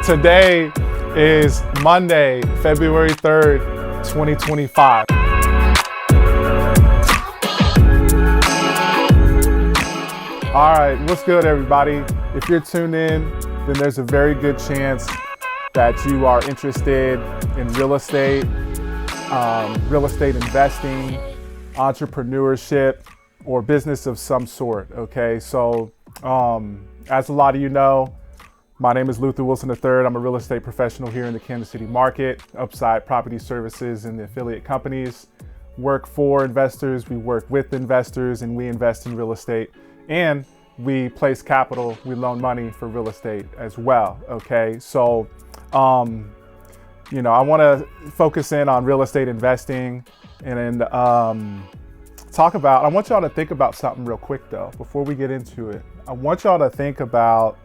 Today is Monday, February 3rd, 2025. All right, what's good, everybody? If you're tuned in, then there's a very good chance that you are interested in real estate investing, entrepreneurship, or business of some sort, okay? So, as a lot of you know, my name is Luther Wilson III. I'm a real estate professional here in the Kansas City market, Upside Property Services and the affiliate companies. Work for investors, we work with investors, and we invest in real estate. And we place capital, we loan money for real estate as well, okay? So, I want to focus in on real estate investing and I want y'all to think about something real quick though, before we get into it. I want y'all to think about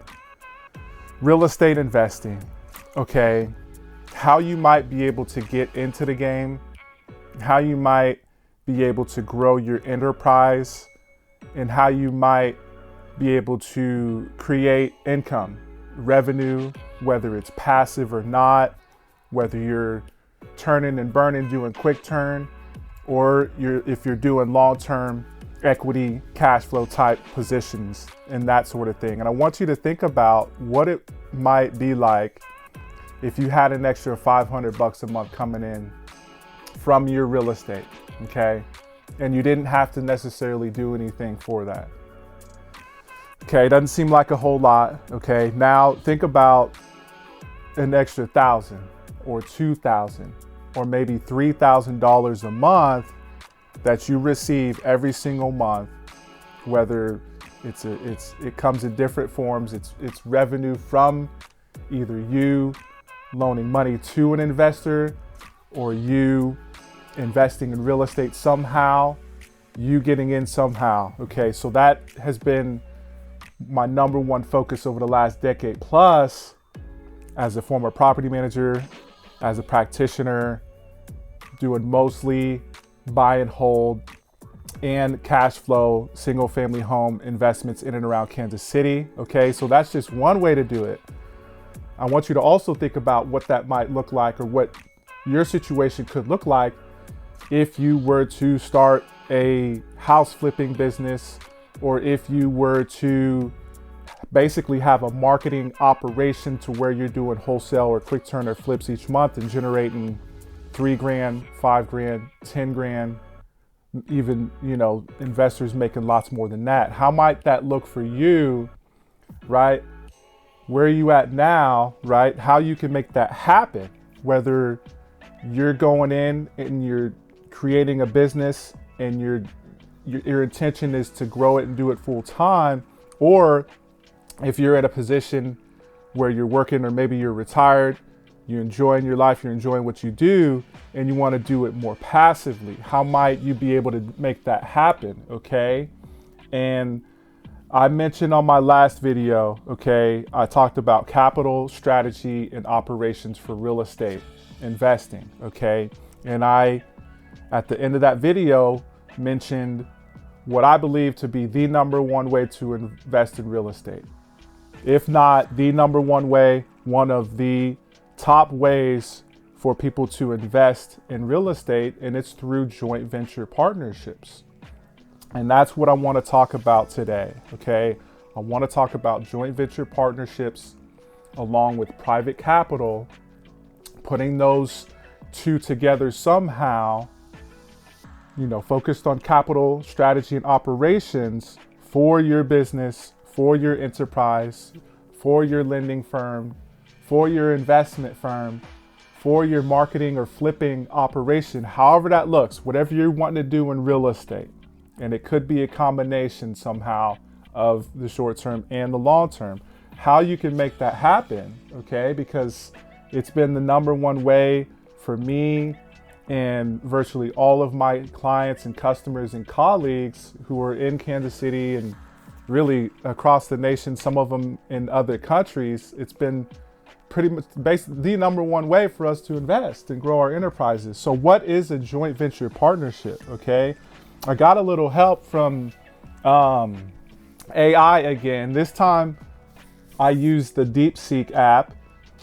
real estate investing, okay? How you might be able to get into the game, how you might be able to grow your enterprise, and how you might be able to create income, revenue, whether it's passive or not, whether you're turning and burning, doing quick turn, or if you're doing long-term equity cash flow type positions and that sort of thing. And I want you to think about what it might be like if you had an extra $500 a month coming in from your real estate, okay? And you didn't have to necessarily do anything for that. Okay, it doesn't seem like a whole lot, okay? Now think about an extra $1,000 or $2,000 or maybe $3,000 a month that you receive every single month, whether it comes in different forms. It's revenue from either you loaning money to an investor or you investing in real estate somehow, you getting in somehow, okay? So that has been my number one focus over the last decade plus as a former property manager, as a practitioner, doing mostly buy and hold and cash flow single family home investments in and around Kansas City, okay? So that's just one way to do it. I want you to also think about what that might look like or what your situation could look like if you were to start a house flipping business, or if you were to basically have a marketing operation to where you're doing wholesale or quick turn or flips each month and generating $3,000, $5,000, $10,000, even, investors making lots more than that. How might that look for you, right? Where are you at now, right? How you can make that happen, whether you're going in and you're creating a business and your intention is to grow it and do it full time, or if you're at a position where you're working or maybe you're retired, you're enjoying your life, you're enjoying what you do, and you want to do it more passively. How might you be able to make that happen, okay? And I mentioned on my last video, okay, I talked about capital, strategy, and operations for real estate investing, okay? And I, at the end of that video, mentioned what I believe to be the number one way to invest in real estate. If not the number one way, one of the top ways for people to invest in real estate, and it's through joint venture partnerships. And that's what I want to talk about today, okay? I want to talk about joint venture partnerships along with private capital, putting those two together somehow, focused on capital, strategy, and operations for your business, for your enterprise, for your lending firm, for your investment firm, for your marketing or flipping operation, however that looks, whatever you're wanting to do in real estate. And it could be a combination somehow of the short term and the long term. How you can make that happen, okay? Because it's been the number one way for me and virtually all of my clients and customers and colleagues who are in Kansas City and really across the nation, some of them in other countries. It's been pretty much basically the number one way for us to invest and grow our enterprises. So what is a joint venture partnership, okay? I got a little help from AI again. This time I used the DeepSeek app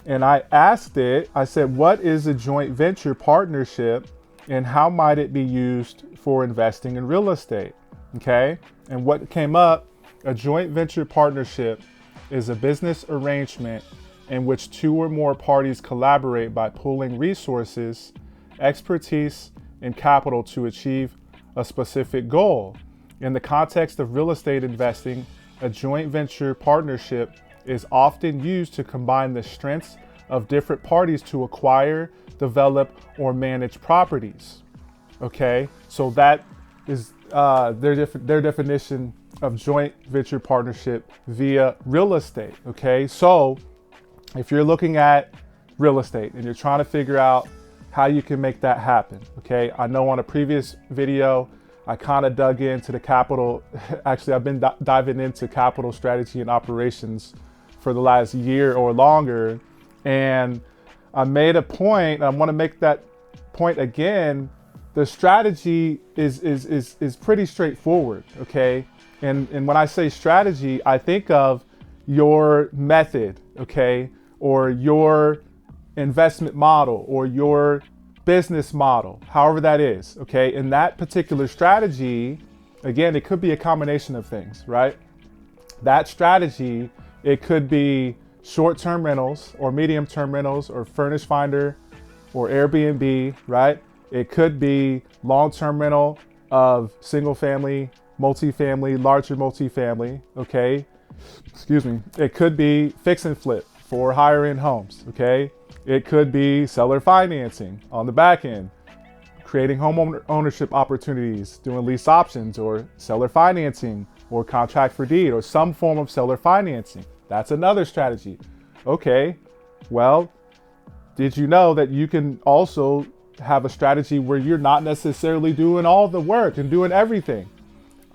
And I asked it, I said, what is a joint venture partnership and how might it be used for investing in real estate? Okay. And what came up, a joint venture partnership is a business arrangement in which two or more parties collaborate by pooling resources, expertise, and capital to achieve a specific goal. In the context of real estate investing, a joint venture partnership is often used to combine the strengths of different parties to acquire, develop, or manage properties. Okay, so that is their definition of joint venture partnership via real estate. Okay, so if you're looking at real estate and you're trying to figure out how you can make that happen, okay, I know on a previous video I kind of dug into the capital. Actually, I've been diving into capital strategy and operations for the last year or longer. And I made a point, I want to make that point again. The strategy is pretty straightforward, okay? And when I say strategy, I think of your method, okay? Or your investment model or your business model, however that is, okay? In that particular strategy, again, it could be a combination of things, right? That strategy, it could be short-term rentals or medium-term rentals or Furnish Finder or Airbnb, right? It could be long-term rental of single family, multifamily, larger multifamily, okay? Excuse me. It could be fix and flip for higher end homes, okay? It could be seller financing on the back end, creating home ownership opportunities, doing lease options or seller financing or contract for deed or some form of seller financing. That's another strategy. Okay, well, did you know that you can also have a strategy where you're not necessarily doing all the work and doing everything?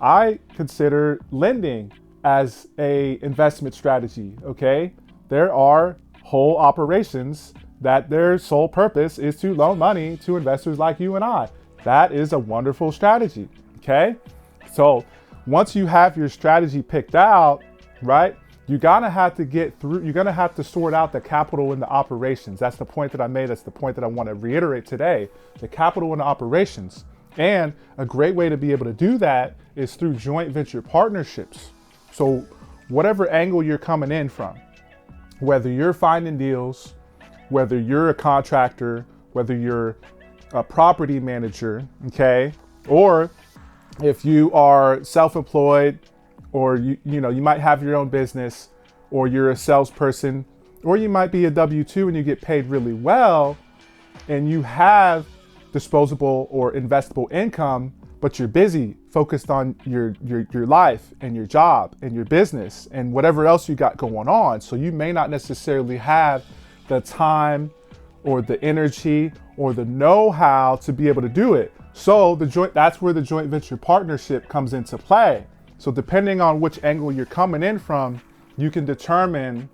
I consider lending as a investment strategy, okay? There are whole operations that their sole purpose is to loan money to investors like you and I. That is a wonderful strategy, okay? So once you have your strategy picked out, right, you're gonna have to sort out the capital and the operations. That's the point that I made. That's the point that I want to reiterate today. The capital and the operations. And a great way to be able to do that is through joint venture partnerships. So whatever angle you're coming in from, whether you're finding deals, whether you're a contractor, whether you're a property manager, okay, or if you are self-employed, or you might have your own business, or you're a salesperson, or you might be a W-2 and you get paid really well, and you have disposable or investable income, but you're busy, focused on your life and your job and your business and whatever else you got going on. So you may not necessarily have the time or the energy or the know-how to be able to do it. So that's where the joint venture partnership comes into play. So depending on which angle you're coming in from, you can determine,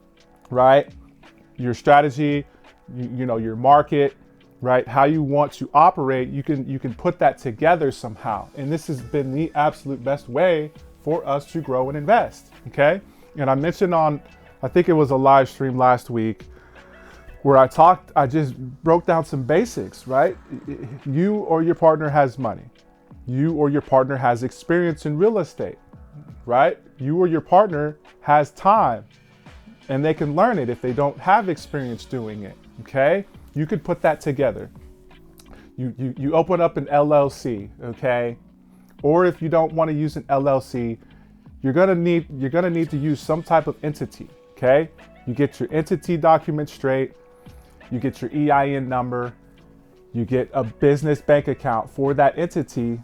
right, your strategy, your market, right, how you want to operate. You can put that together somehow. And this has been the absolute best way for us to grow and invest, okay? And I mentioned I think it was a live stream last week, where I just broke down some basics, right? You or your partner has money. You or your partner has experience in real estate, right? You or your partner has time and they can learn it if they don't have experience doing it, okay? You could put that together. You open up an LLC, okay? Or if you don't want to use an LLC, you're gonna need to use some type of entity, okay? You get your entity document straight, you get your EIN number, you get a business bank account for that entity,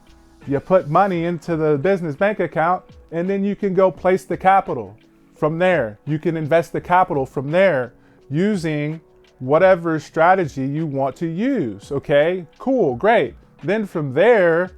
you put money into the business bank account, and then you can go place the capital from there. You can invest the capital from there using whatever strategy you want to use, okay? Cool, great. Then from there,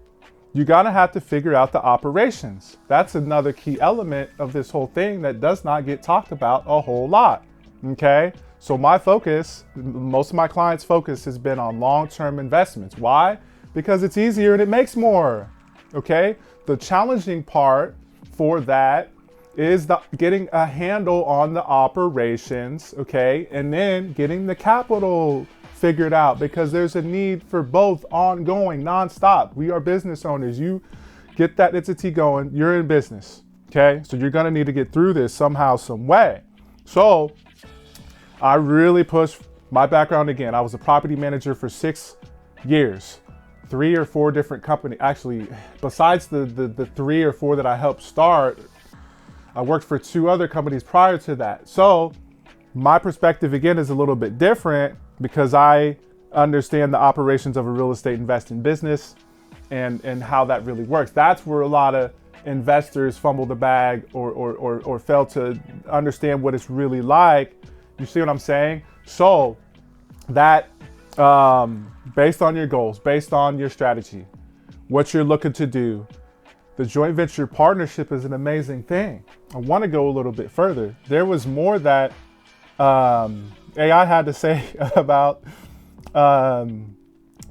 you're gonna have to figure out the operations. That's another key element of this whole thing that does not get talked about a whole lot, okay? So my focus, most of my clients' focus has been on long-term investments. Why? Because it's easier and it makes more, okay? The challenging part for that is getting a handle on the operations, okay? And then getting the capital figured out, because there's a need for both ongoing, nonstop. We are business owners. You get that entity going, you're in business, okay? So you're gonna need to get through this somehow, some way. So I really push my background again. I was a property manager for 6 years, 3 or 4 different companies. Actually, besides the 3 or 4 that I helped start, I worked for 2 other companies prior to that. So my perspective again is a little bit different because I understand the operations of a real estate investing business and how that really works. That's where a lot of investors fumble the bag or fail to understand what it's really like. You see what I'm saying? So that based on your goals, based on your strategy, what you're looking to do, the joint venture partnership is an amazing thing. I want to go a little bit further. There was more that AI had to say about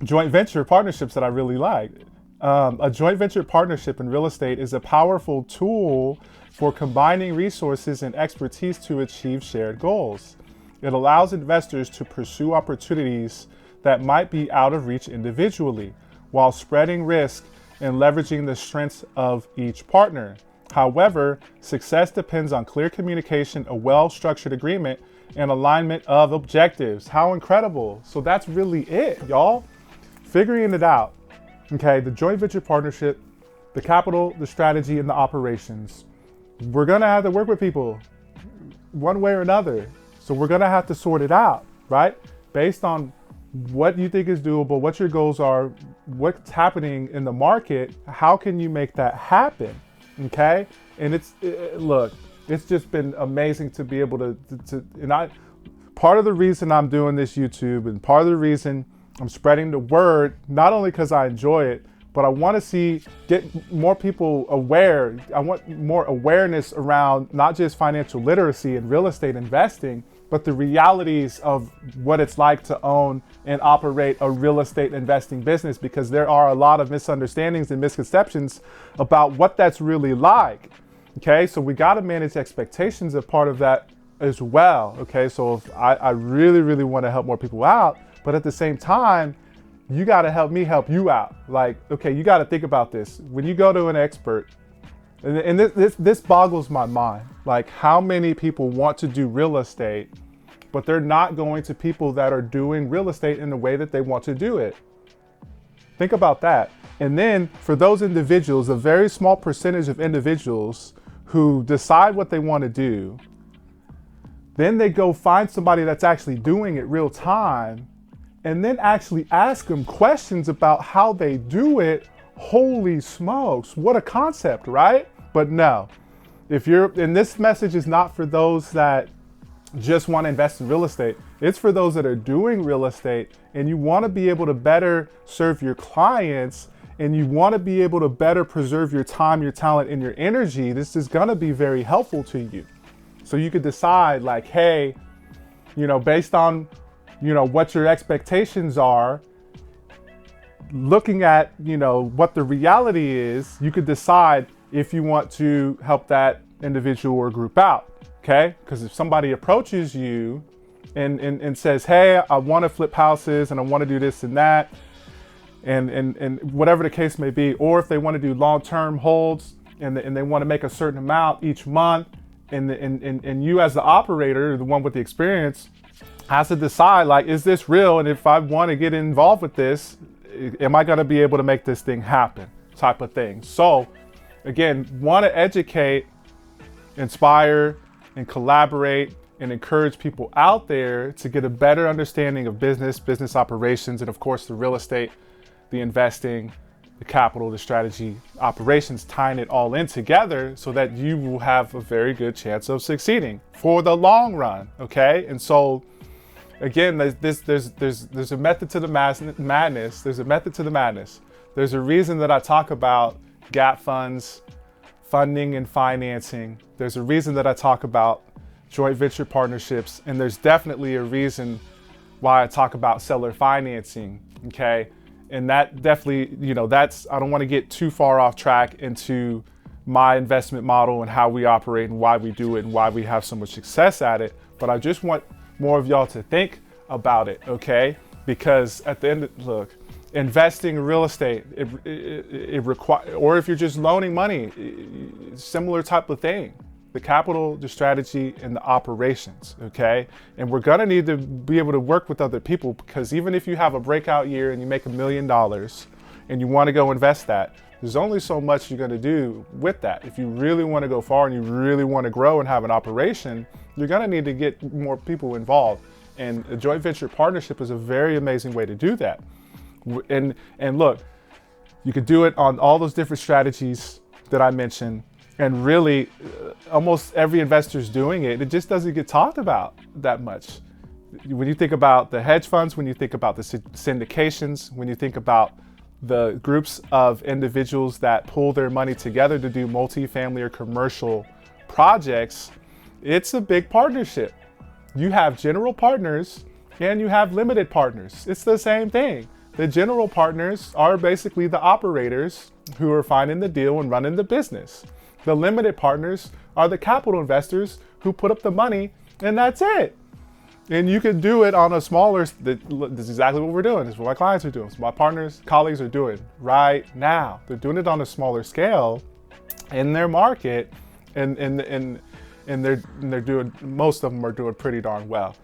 joint venture partnerships that I really liked. A joint venture partnership in real estate is a powerful tool for combining resources and expertise to achieve shared goals. It allows investors to pursue opportunities that might be out of reach individually, while spreading risk and leveraging the strengths of each partner. However, success depends on clear communication, a well-structured agreement, and alignment of objectives. How incredible. So that's really it, y'all. Figuring it out. Okay, the joint venture partnership, the capital, the strategy, and the operations. We're gonna have to work with people one way or another. So we're gonna have to sort it out, right? Based on what you think is doable, what your goals are, what's happening in the market, how can you make that happen, okay? And look, it's just been amazing to be able part of the reason I'm doing this YouTube and part of the reason I'm spreading the word, not only because I enjoy it, but I want to get more people aware. I want more awareness around not just financial literacy and real estate investing, but the realities of what it's like to own and operate a real estate investing business, because there are a lot of misunderstandings and misconceptions about what that's really like. Okay, so we got to manage expectations as part of that as well. Okay, so if I really, really want to help more people out, but at the same time, you got to help me help you out. Like, okay, you got to think about this. When you go to an expert, and this boggles my mind, like how many people want to do real estate, but they're not going to people that are doing real estate in the way that they want to do it. Think about that. And then for those individuals, a very small percentage of individuals who decide what they want to do, then they go find somebody that's actually doing it real time and then actually ask them questions about how they do it. Holy smokes, what a concept, right? But no, and this message is not for those that just want to invest in real estate. It's for those that are doing real estate and you want to be able to better serve your clients and you want to be able to better preserve your time, your talent, and your energy. This is going to be very helpful to you. So you could decide like, hey, based on, what your expectations are, looking at, what the reality is, you could decide if you want to help that individual or group out. Okay, because if somebody approaches you and says, hey, I want to flip houses and I want to do this and that, and whatever the case may be, or if they want to do long-term holds and they want to make a certain amount each month, and you as the operator, the one with the experience, has to decide like, is this real? And if I want to get involved with this, am I going to be able to make this thing happen? Type of thing. So again, want to educate, inspire, and collaborate and encourage people out there to get a better understanding of business operations, and of course the real estate, the investing, the capital, the strategy, operations, tying it all in together so that you will have a very good chance of succeeding for the long run. Okay, and so again, there's a method to the madness. There's a method to the madness. There's a reason that I talk about gap funds, funding and financing. There's a reason that I talk about joint venture partnerships, and there's definitely a reason why I talk about seller financing, okay? And that definitely, I don't want to get too far off track into my investment model and how we operate and why we do it and why we have so much success at it. But I just want more of y'all to think about it, okay? Because at the end, look, investing in real estate, it requires, or if you're just loaning money, similar type of thing. The capital, the strategy, and the operations, okay? And we're gonna need to be able to work with other people, because even if you have a breakout year and you make $1 million and you wanna go invest that, there's only so much you're gonna do with that. If you really wanna go far and you really wanna grow and have an operation, you're gonna need to get more people involved. And a joint venture partnership is a very amazing way to do that. And look, you could do it on all those different strategies that I mentioned. And really, almost every investor is doing it. It just doesn't get talked about that much. When you think about the hedge funds, when you think about the syndications, when you think about the groups of individuals that pull their money together to do multifamily or commercial projects, it's a big partnership. You have general partners and you have limited partners. It's the same thing. The general partners are basically the operators who are finding the deal and running the business. The limited partners are the capital investors who put up the money, and that's it. And you can do it on a smaller, this is exactly what we're doing. This is what my clients are doing. So my partners, colleagues are doing right now. They're doing it on a smaller scale in their market, and they're doing, most of them are doing pretty darn well.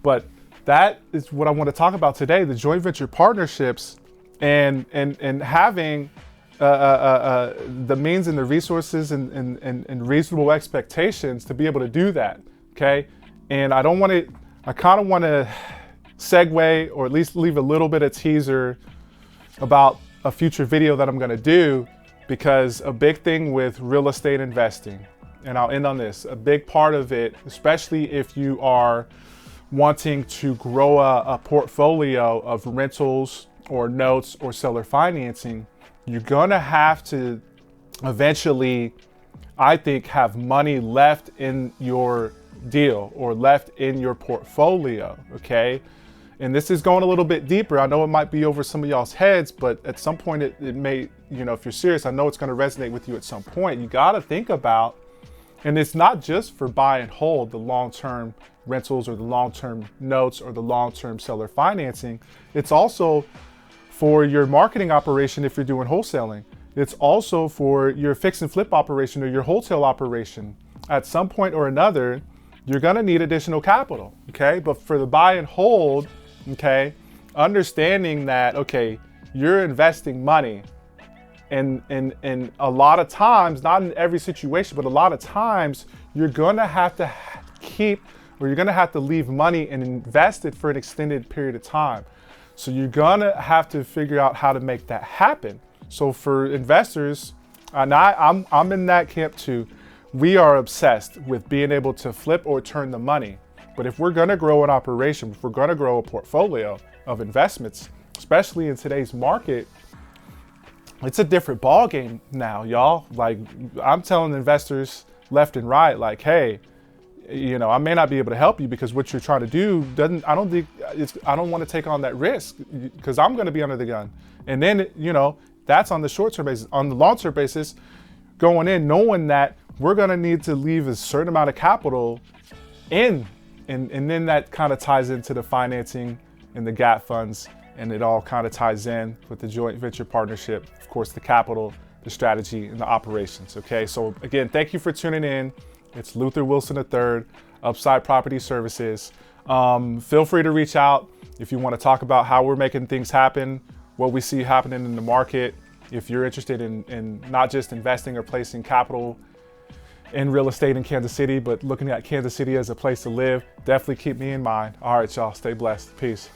But that is what I want to talk about today, the joint venture partnerships and having the means and the resources and reasonable expectations to be able to do that, okay? And I kind of want to segue, or at least leave a little bit of teaser about a future video that I'm going to do, because a big thing with real estate investing, and I'll end on this, a big part of it, especially if you are wanting to grow a portfolio of rentals or notes or seller financing, you're gonna have to eventually, I think, have money left in your deal or left in your portfolio, okay? And this is going a little bit deeper. I know it might be over some of y'all's heads, but at some point it may, if you're serious, I know it's gonna resonate with you at some point. You gotta think about, and it's not just for buy and hold, the long-term rentals or the long-term notes or the long-term seller financing. It's also for your marketing operation if you're doing wholesaling. It's also for your fix and flip operation or your wholesale operation. At some point or another, you're gonna need additional capital, okay? But for the buy and hold, okay, understanding that, okay, you're investing money, and a lot of times, not in every situation, but a lot of times, you're gonna have to keep, or you're gonna have to leave money and invest it for an extended period of time. So you're gonna have to figure out how to make that happen. So for investors, and I'm in that camp too, we are obsessed with being able to flip or turn the money. But if we're gonna grow an operation, if we're gonna grow a portfolio of investments, especially in today's market, it's a different ball game now, y'all. Like, I'm telling investors left and right, like, hey, I may not be able to help you because what you're trying to do I don't want to take on that risk because I'm going to be under the gun. And then, that's on the short-term basis. On the long-term basis, going in, knowing that we're going to need to leave a certain amount of capital in, and then that kind of ties into the financing and the gap funds, and it all kind of ties in with the joint venture partnership, of course, the capital, the strategy, and the operations, okay? So again, thank you for tuning in. It's Luther Wilson III, Upside Property Services. Feel free to reach out if you want to talk about how we're making things happen, what we see happening in the market. If you're interested in not just investing or placing capital in real estate in Kansas City, but looking at Kansas City as a place to live, definitely keep me in mind. All right, y'all, stay blessed. Peace.